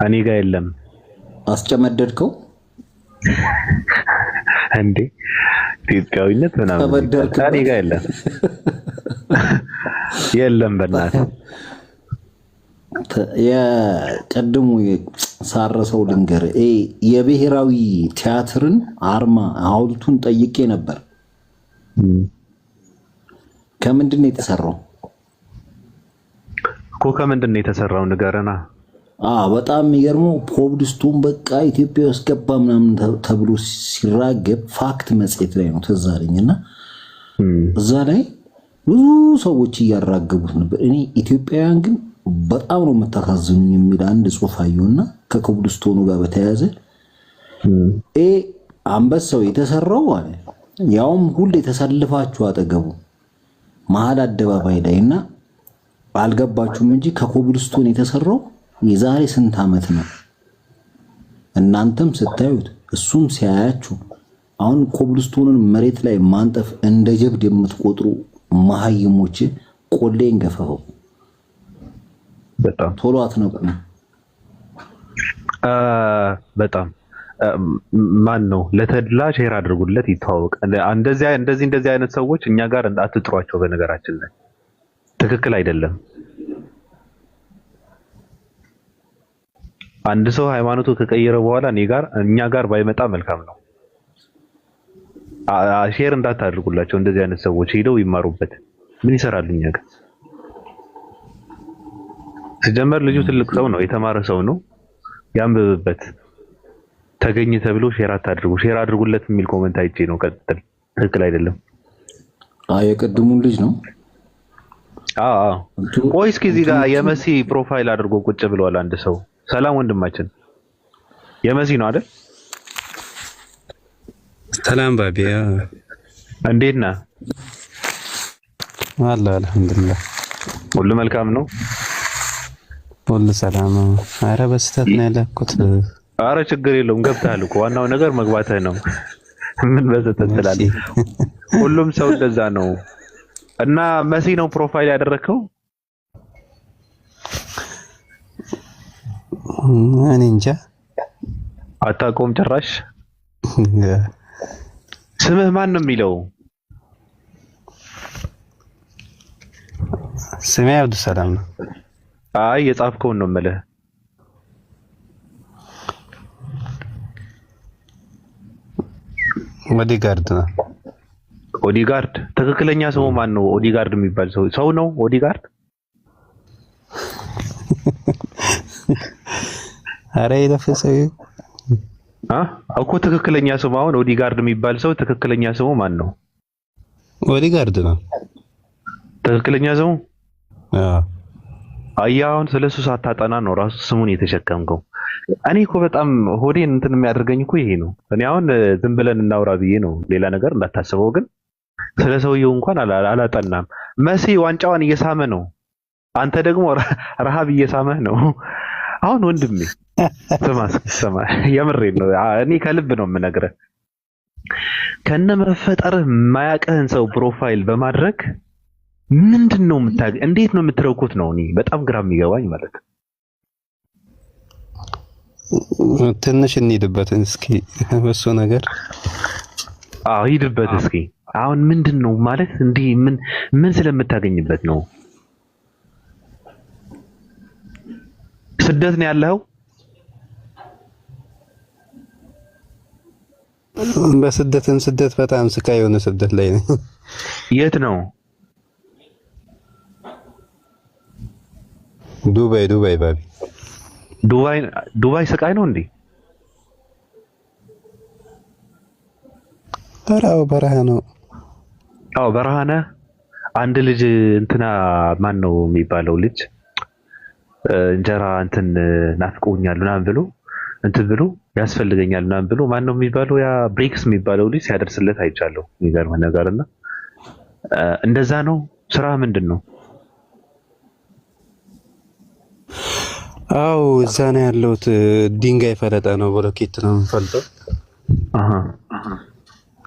እኔ ጋር የለም። አስጨመደድከው እንዴ? ኢትዮጵያዊነት ምናምን እኔ ጋር የለም በእናትህ። የቀድሙ ሳረሰው ልንገር የብሔራዊ ቲያትርን አርማ ሐውልቱን ጠይቄ ነበር። ከምንድን ነው የተሰራው እኮ? ከምንድን ነው የተሰራው ንገረና። በጣም የሚገርመው ፖብድስቱን በቃ ኢትዮጵያ ውስጥ ገባ ምናምን ተብሎ ሲራገብ ፋክት መጽሔት ላይ ነው ትዝ አለኝና እዛ ላይ ብዙ ሰዎች እያራገቡት ነበር። እኔ ኢትዮጵያውያን ግን በጣም ነው የምታሳዝኑ የሚል አንድ ጽሑፍ አየሁና ከኮብልስቶኑ ጋር በተያያዘ አንበሳው የተሰራው አለ ያውም ሁሌ ተሰልፋችሁ አጠገቡ መሀል አደባባይ ላይና አልገባችሁም እንጂ ከኮብልስቶን የተሰራው የዛሬ ስንት ዓመት ነው። እናንተም ስታዩት እሱም ሲያያችሁ አሁን ኮብልስቶንን መሬት ላይ ማንጠፍ እንደ ጀብድ የምትቆጥሩ መሀይሞች ቆሌን ገፈፈው። በጣም ቶሎ አትነቁም። በጣም ማን ነው ለተድላ ሼር አድርጉለት ይተዋወቅ። እንደዚህ አይነት ሰዎች እኛ ጋር አትጥሯቸው። በነገራችን ላይ ትክክል አይደለም። አንድ ሰው ሃይማኖቱ ከቀየረ በኋላ እኛ ጋር ባይመጣ መልካም ነው። ሼር እንዳታደርጉላቸው። እንደዚህ አይነት ሰዎች ሄደው ይማሩበት። ምን ይሰራሉ እኛ ጋር? ሲጀመር ልጁ ትልቅ ሰው ነው፣ የተማረ ሰው ነው። ያንብብበት። ተገኘ ተብሎ ሼር አታድርጉ። ሼር አድርጉለት የሚል ኮሜንት አይቼ ነው። ቀጥል። ትክክል አይደለም። የቀድሙን ልጅ ነው። ቆይ እስኪ እዚህ ጋር የመሲ ፕሮፋይል አድርጎ ቁጭ ብለዋል አንድ ሰው። ሰላም ወንድማችን፣ የመሲ ነው አይደል? ሰላም ባቢያ፣ እንዴት ነህ? አለ አልሐምዱሊላህ፣ ሁሉ መልካም ነው፣ ሁሉ ሰላም። አረ በስተት ነው ያለኩት። አረ ችግር የለውም ገብተሃል እኮ። ዋናው ነገር መግባትህ ነው። ምን በስተት ትላለህ? ሁሉም ሰው እንደዛ ነው። እና መሲ ነው ፕሮፋይል ያደረከው? እኔ እንጃ፣ አታውቀውም ጭራሽ? ስምህ ማን ነው የሚለው? ስሜ አብዱሰላም ነው። አይ የጻፍከውን ነው የምልህ። ኦዲጋርድ ነው። ኦዲጋርድ? ትክክለኛ ስሙ ማን ነው? ኦዲጋርድ የሚባል ሰው ነው ኦዲጋርድ? አረ ይለፈሰው እኮ ትክክለኛ ስሙ አሁን ኦዲጋርድ የሚባል ሰው ትክክለኛ ስሙ ማን ነው? ኦዲጋርድ ነው ትክክለኛ ስሙ። አሁን ስለሱ ሳታጠና ነው ራሱ ስሙን የተሸከምከው። እኔ እኮ በጣም ሆዴን እንትን የሚያደርገኝ እኮ ይሄ ነው። እኔ አሁን ዝም ብለን እናውራ ብዬ ነው፣ ሌላ ነገር እንዳታስበው። ግን ስለ ሰውየው እንኳን አላጠናም። መሲ ዋንጫዋን እየሳመ ነው፣ አንተ ደግሞ ረሃብ እየሳመህ ነው። አሁን ወንድሜ ስማ፣ የምሬን ነው። እኔ ከልብ ነው የምነግርህ። ከነ መፈጠርህ የማያውቅህን ሰው ፕሮፋይል በማድረግ ምንድን ነው እንዴት ነው የምትረኩት ነው? እኔ በጣም ግራ የሚገባኝ ማለት ነው። ትንሽ እንሂድበት እስኪ በሱ ነገር። ሂድበት እስኪ። አሁን ምንድን ነው ማለት እንዲህ ምን ስለምታገኝበት ነው? ስደት ነው ያለው? ስደት በጣም ስቃይ የሆነ ስደት ላይ ነኝ። የት ነው? ዱባይ ባቢ። ዱባይ ስቃይ ነው እንዴ? በረሃ ነው። በረሃ ነህ። አንድ ልጅ እንትና ማን ነው የሚባለው ልጅ እንጀራ እንትን ናፍቆኛል ምናምን ብሎ ያስፈልገኛል ምናምን ብሎ ማን ነው የሚባለው ያ ብሬክስ የሚባለው ልጅ ሲያደርስለት አይቻለሁ። የሚገርም ነገርና እንደዛ ነው። ስራ ምንድን ነው? እዛ ነው ያለሁት። ድንጋይ ፈለጠ ነው፣ ብሎኬት ነው የምፈልጠው።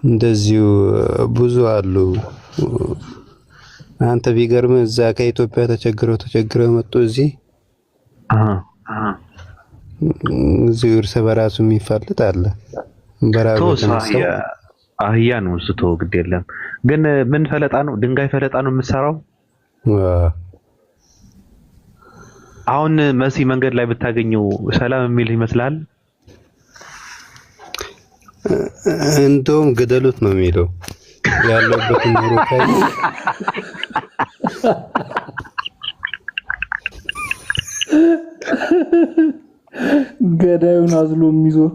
እንደዚሁ ብዙ አሉ። አንተ ቢገርም እዛ ከኢትዮጵያ ተቸግረው መጡ እዚህ እርስ በራሱ የሚፋልጥ አለ። አህያ ነው ስቶ ግድ የለም። ግን ምን ፈለጣ ነው? ድንጋይ ፈለጣ ነው የምትሰራው? አሁን መሲ መንገድ ላይ ብታገኘው ሰላም የሚል ይመስላል? እንደውም ገደሉት ነው የሚለው ያለበት ኑሮ ካይ ገዳዩን አዝሎ የሚዞር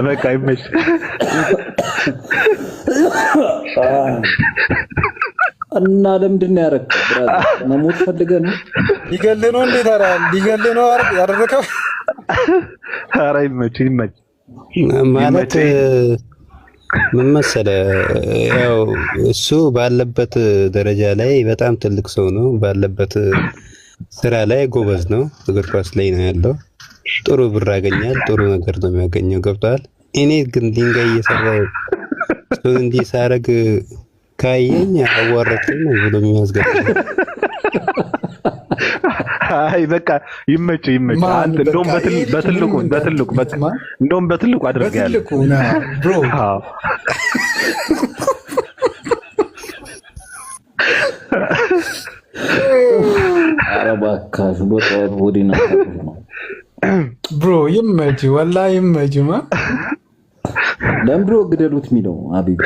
በቃ ይመች። እና ለምንድን ነው ያደረግከው? መሞት ፈልገህ ነው? ሊገልህ ነው? እንዴት አረ ሊገልህ ነው ያደረከው? ኧረ ይመች ማለት ምን መሰለህ፣ ያው እሱ ባለበት ደረጃ ላይ በጣም ትልቅ ሰው ነው። ባለበት ስራ ላይ ጎበዝ ነው። እግር ኳስ ላይ ነው ያለው። ጥሩ ብር ያገኛል። ጥሩ ነገር ነው የሚያገኘው። ገብቷል። እኔ ግን ድንጋይ እየሰራሁ እንዲህ ሳረግ ካየኝ አዋረድከኝ ነው ብሎ የሚያስገባ። አይ በቃ ይመች። አንተ እንደውም በትልቁ በቃ እንደውም በትልቁ አድርገሃል ብሮ። ኧረ እባክህ በጠዋት ወዲና ብሮ ይመች፣ ወላሂ ይመች። ለምን ብሎ ግደሉት የሚለው አቢብ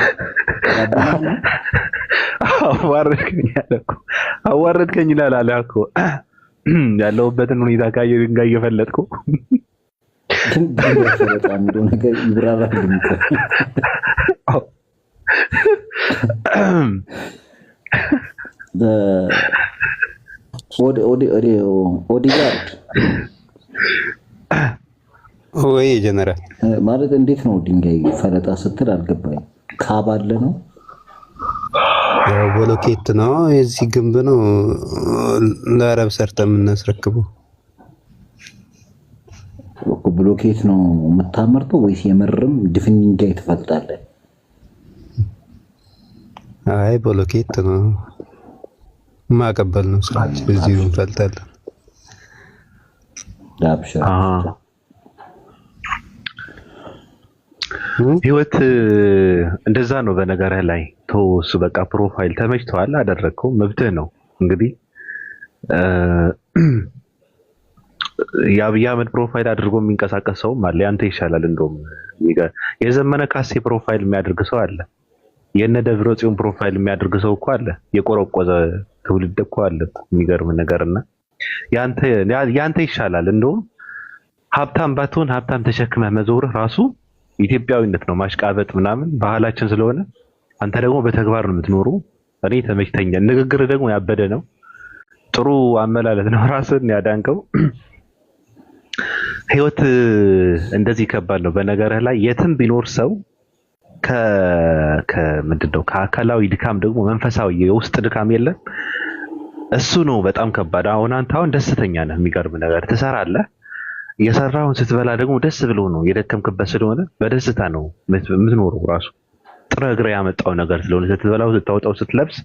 አዋረድከኝ ይላል እኮ ያለሁበትን ሁኔታ ካየህ ድንጋይ እየፈለጥኩ ግን በጣም የሚለው ነገር ይብራራል። ኦዲጋርድ ወይ ጀነራል ማለት እንዴት ነው? ድንጋይ ፈለጣ ስትል አልገባኝ። ካባለ ነው ያው ብሎኬት ነው፣ የዚህ ግንብ ነው ለአረብ ሰርተ የምናስረክበው። ብሎኬት ነው የምታመርተው ወይስ የምርም ድፍን ድንጋይ ትፈልጣለህ? አይ ብሎኬት ነው ማቀበል ነው ስራችን። እዚህ እንፈልጣለን። ዳብሻ ህይወት እንደዛ ነው። በነገርህ ላይ ተወሱ በቃ ፕሮፋይል ተመችተዋል፣ አደረግከው፣ መብትህ ነው። እንግዲህ የአብይ አህመድ ፕሮፋይል አድርጎ የሚንቀሳቀስ ሰውም አለ። ያንተ ይሻላል እንደውም። የዘመነ ካሴ ፕሮፋይል የሚያደርግ ሰው አለ። የነ ደብረጽዮን ፕሮፋይል የሚያደርግ ሰው እኮ አለ። የቆረቆዘ ትውልድ እኮ አለ። የሚገርም ነገርና ያንተ ይሻላል እንደውም። ሀብታም ባትሆን ሀብታም ተሸክመህ መዞርህ ራሱ ኢትዮጵያዊነት ነው። ማሽቃበጥ ምናምን ባህላችን ስለሆነ አንተ ደግሞ በተግባር ነው የምትኖሩ። እኔ ተመችተኛል። ንግግር ደግሞ ያበደ ነው። ጥሩ አመላለት ነው። ራስን ያዳንከው። ህይወት እንደዚህ ከባድ ነው። በነገርህ ላይ የትም ቢኖር ሰው ከምንድነው ከአካላዊ ድካም ደግሞ መንፈሳዊ የውስጥ ድካም የለም። እሱ ነው በጣም ከባድ። አንተ ደስተኛ ነህ። የሚገርም ነገር ትሰራለህ። የሰራውን ስትበላ ደግሞ ደስ ብሎ ነው። የደከምክበት ስለሆነ በደስታ ነው የምትኖረው። ራሱ ጥረ ግሬ ያመጣው ነገር ስለሆነ ስትበላው፣ ስታወጣው፣ ስትለብስ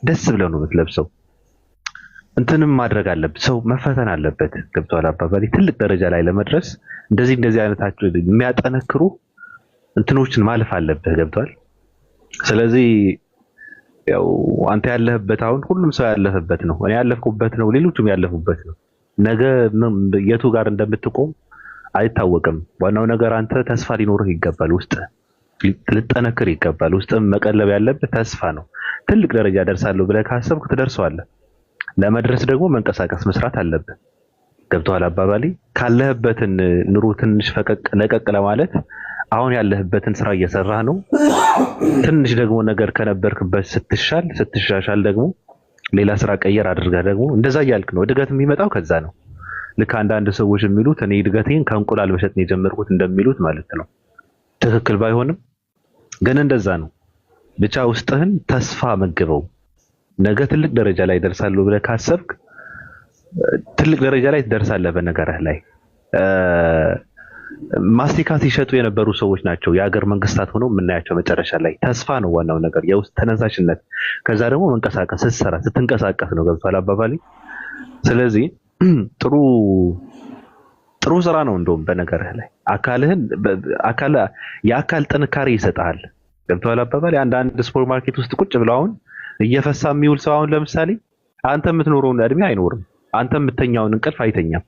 ደስ ብሎ ነው የምትለብሰው። እንትንም ማድረግ አለበት ሰው መፈተን አለበት። ገብቷል አባባሌ? ትልቅ ደረጃ ላይ ለመድረስ እንደዚህ አይነታቸው የሚያጠነክሩ እንትኖችን ማለፍ አለበት። ገብቷል? ስለዚህ ያው አንተ ያለህበት አሁን ሁሉም ሰው ያለፈበት ነው። እኔ ያለፍኩበት ነው። ሌሎችም ያለፉበት ነው። ነገ የቱ ጋር እንደምትቆም አይታወቅም። ዋናው ነገር አንተ ተስፋ ሊኖርህ ይገባል። ውስጥ ልጠነክር ይገባል። ውስጥ መቀለብ ያለበት ተስፋ ነው። ትልቅ ደረጃ ደርሳለሁ ብለህ ካሰብክ ትደርሰዋለህ። ለመድረስ ደግሞ መንቀሳቀስ መስራት አለብህ። ገብቶሃል አባባሌ? ካለህበትን ኑሮ ትንሽ ፈቀቅ ለቀቅ ለማለት አሁን ያለህበትን ስራ እየሰራህ ነው። ትንሽ ደግሞ ነገር ከነበርክበት ስትሻሻል ደግሞ ሌላ ስራ ቀየር አድርገህ ደግሞ እንደዛ እያልክ ነው። እድገት የሚመጣው ከዛ ነው። ልክ አንዳንድ ሰዎች የሚሉት እኔ እድገቴን ከእንቁላል መሸጥ ነው የጀመርኩት እንደሚሉት ማለት ነው። ትክክል ባይሆንም ግን እንደዛ ነው። ብቻ ውስጥህን ተስፋ መግበው። ነገ ትልቅ ደረጃ ላይ ደርሳለሁ ብለህ ካሰብክ ትልቅ ደረጃ ላይ ትደርሳለህ። በነገርህ ላይ ማስቲካ ሲሸጡ የነበሩ ሰዎች ናቸው የሀገር መንግስታት ሆነው የምናያቸው። መጨረሻ ላይ ተስፋ ነው ዋናው ነገር፣ የውስጥ ተነሳሽነት። ከዛ ደግሞ መንቀሳቀስ፣ ስትሰራ ስትንቀሳቀስ ነው። ገብቷል አባባሌ? ስለዚህ ጥሩ ስራ ነው። እንደውም በነገርህ ላይ የአካል ጥንካሬ ይሰጣል። ገብቷል አባባሌ? አንዳንድ ሱፐር ማርኬት ውስጥ ቁጭ ብለው አሁን እየፈሳ የሚውል ሰው አሁን ለምሳሌ አንተ የምትኖረውን እድሜ አይኖርም። አንተ የምተኛውን እንቅልፍ አይተኛም።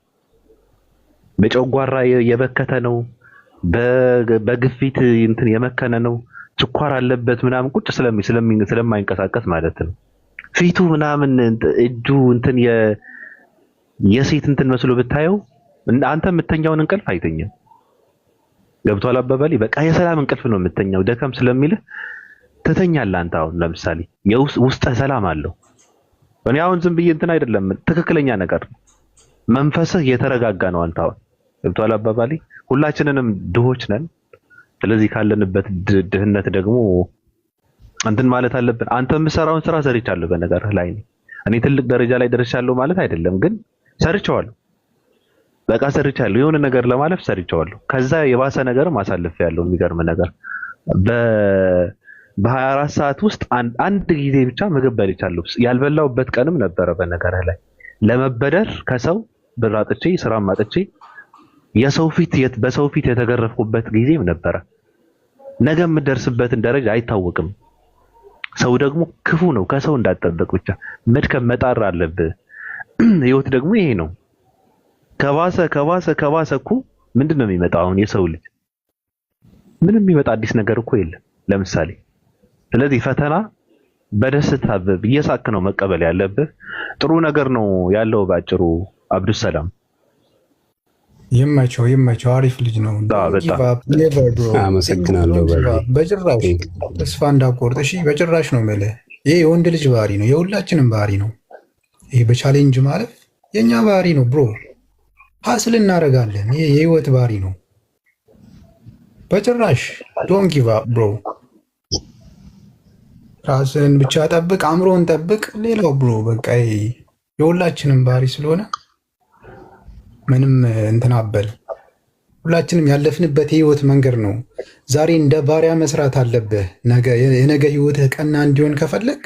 በጨጓራ የበከተ ነው። በግፊት እንትን የመከነ ነው። ስኳር አለበት ምናምን ቁጭ ስለማይንቀሳቀስ ማለት ነው። ፊቱ ምናምን እጁ እንትን የሴት እንትን መስሎ ብታየው አንተ የምተኛውን እንቅልፍ አይተኛም። ገብቷል አባባሌ? በቃ የሰላም እንቅልፍ ነው የምተኛው። ደከም ስለሚልህ ትተኛለህ። አንተ አሁን ለምሳሌ ውስጥህ ሰላም አለው። እኔ አሁን ዝም ብዬ እንትን አይደለም፣ ትክክለኛ ነገር ነው። መንፈስህ የተረጋጋ ነው። አንተ አሁን ገብቷል አባባሌ? ሁላችንንም ድሆች ነን። ስለዚህ ካለንበት ድህነት ደግሞ እንትን ማለት አለብን። አንተ የምሰራውን ስራ ሰርቻለሁ። በነገርህ ላይ እኔ ትልቅ ደረጃ ላይ ደርሻለሁ ማለት አይደለም፣ ግን ሰርቻለሁ። በቃ ሰርቻለሁ። የሆነ ነገር ለማለፍ ሰርቻለሁ። ከዛ የባሰ ነገርም አሳልፌያለሁ። የሚገርም ነገር በ24 ሰዓት ውስጥ አንድ ጊዜ ብቻ ምግብ በልቻለሁ። ያልበላሁበት ቀንም ነበረ። በነገር ላይ ለመበደር ከሰው ብር አጥቼ ስራም አጥቼ በሰው ፊት የተገረፍኩበት ጊዜም ነበረ። ነገ የምደርስበትን ደረጃ አይታወቅም። ሰው ደግሞ ክፉ ነው። ከሰው እንዳትጠብቅ ብቻ መድከም መጣር አለብህ። ህይወት ደግሞ ይሄ ነው። ከባሰ እኮ ምንድን ነው የሚመጣው? አሁን የሰው ልጅ ምንም የሚመጣ አዲስ ነገር እኮ የለም። ለምሳሌ ስለዚህ ፈተና በደስታ እየሳክ ነው መቀበል ያለብህ። ጥሩ ነገር ነው ያለው ባጭሩ። አብዱሰላም ይመቸው። አሪፍ ልጅ ነው። አመሰግናለሁ። በጭራሽ ተስፋ እንዳቆርጥ። እሺ፣ በጭራሽ ነው የምልህ። ይሄ የወንድ ልጅ ባህሪ ነው፣ የሁላችንም ባህሪ ነው። ይሄ በቻሌንጅ ማለፍ የኛ ባህሪ ነው ብሮ። ሀስል እናደርጋለን። ይሄ የህይወት ባህሪ ነው። በጭራሽ ዶንት ጊቭ አፕ ብሮ። ራስን ብቻ ጠብቅ፣ አእምሮን ጠብቅ። ሌላው ብሮ በቃ የሁላችንም ባህሪ ስለሆነ ምንም እንትን አበል። ሁላችንም ያለፍንበት የህይወት መንገድ ነው። ዛሬ እንደ ባሪያ መስራት አለብህ። የነገ ህይወትህ ቀና እንዲሆን ከፈለግ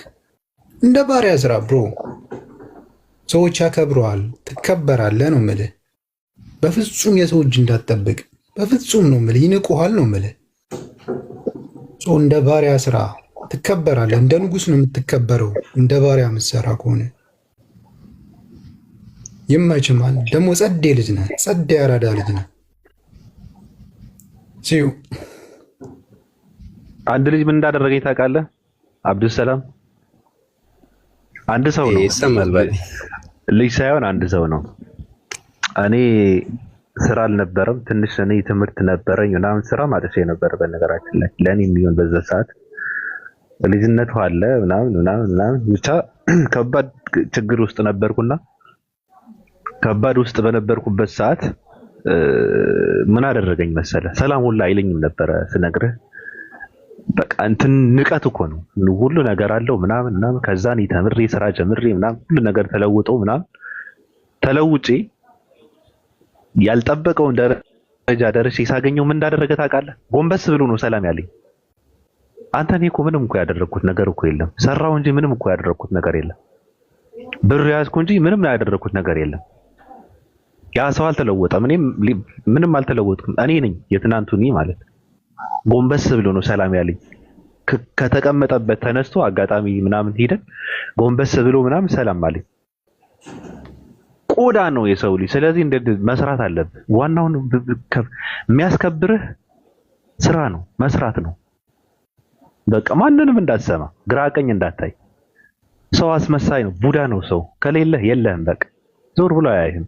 እንደ ባሪያ ስራ ብሮ። ሰዎች ያከብረዋል፣ ትከበራለህ ነው የምልህ። በፍጹም የሰው እጅ እንዳትጠብቅ፣ በፍጹም ነው የምልህ። ይንቁሃል ነው የምልህ። እንደ ባሪያ ስራ፣ ትከበራለህ። እንደ ንጉስ ነው የምትከበረው እንደ ባሪያ የምትሰራ ከሆነ። ይመችማል። ደግሞ ጸዴ ልጅ ነህ፣ ጸዴ ያራዳ ልጅ ነህ። ሲዩ አንድ ልጅ ምን እንዳደረገኝ ታውቃለህ? አብዱሰላም አንድ ሰው ነው። ይሰማል። ልጅ ሳይሆን አንድ ሰው ነው። እኔ ስራ አልነበረም፣ ትንሽ እኔ ትምህርት ነበረኝ ምናምን ስራ ማለት ነበር። በነገራችን ላይ ለኔ የሚሆን በዛ ሰዓት ልጅነቱ አለ ምናምን ብቻ ከባድ ችግር ውስጥ ነበርኩና ከባድ ውስጥ በነበርኩበት ሰዓት ምን አደረገኝ መሰለ? ሰላም ሁላ አይለኝም ነበረ ስነግርህ። በቃ እንትን ንቀት እኮ ነው። ሁሉ ነገር አለው ምናምን ከዛ እኔ ተምሬ ስራ ጀምሬ ምናምን ሁሉ ነገር ተለውጬ ያልጠበቀውን ደረጃ ደርሼ ሳገኘው ምን እንዳደረገ ታውቃለህ? ጎንበስ ብሎ ነው ሰላም ያለኝ። አንተ እኔ እኮ ምንም እኮ ያደረኩት ነገር እኮ የለም። ሰራው እንጂ ምንም እኮ ያደረኩት ነገር የለም። ብር ያዝኩ እንጂ ምንም ያደረኩት ነገር የለም። ያ ሰው አልተለወጠም፣ እኔም ምንም አልተለወጥኩም። እኔ ነኝ የትናንቱ እኔ ማለት። ጎንበስ ብሎ ነው ሰላም ያለኝ። ከተቀመጠበት ተነስቶ አጋጣሚ ምናምን ሄደን ጎንበስ ብሎ ምናምን ሰላም አለኝ። ቆዳ ነው የሰው ልጅ። ስለዚህ መስራት አለብህ። ዋናው የሚያስከብርህ ስራ ነው፣ መስራት ነው። በቃ ማንንም እንዳትሰማ፣ ግራ ቀኝ እንዳታይ። ሰው አስመሳይ ነው፣ ቡዳ ነው ሰው። ከሌለህ የለህም። በቃ ዞር ብሎ አያይህም።